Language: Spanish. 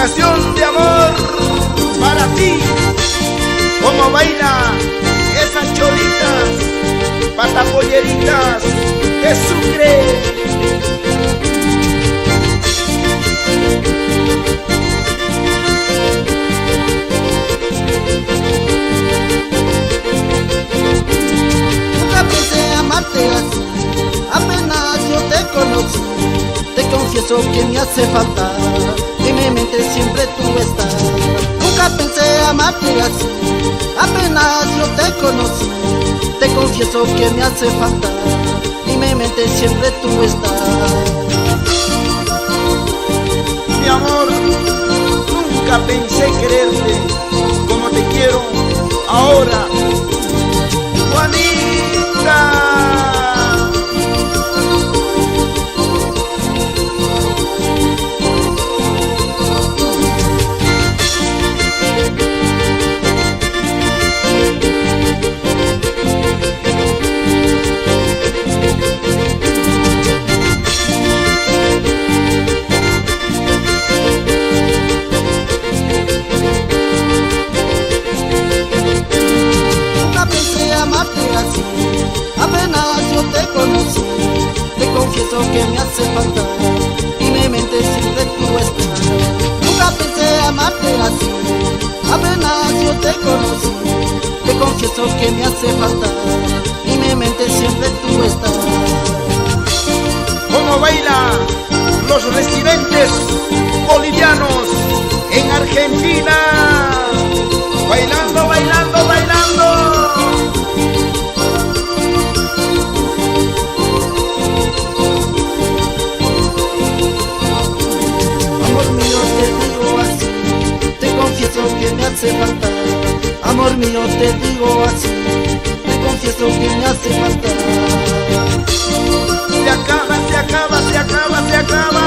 canción de amor para ti. Como baila esas cholitas, patapolleritas de Sucre. Nunca pensé amarte así, apenas yo te conocí. Te confieso que me hace falta, en mi mente siempre tú estás. Nunca pensé amarte así, apenas yo te conocí. Te confieso que me hace falta, en mi mente siempre tú estás. Mi amor, nunca pensé quererte como te quiero ahora, Juanita. Apenas yo te conocí, te confieso que me hace falta, y mi mente siempre tú estás. Nunca pensé amarte así, apenas yo te conocí, te confieso que me hace falta, y mi mente siempre tú estás. Como baila los residentes bolivianos en Argentina, bailando, bailando, bailando. Que me hace falta, amor mío te digo así, te confieso que me hace falta. Se acaba, se acaba, se acaba, se acaba.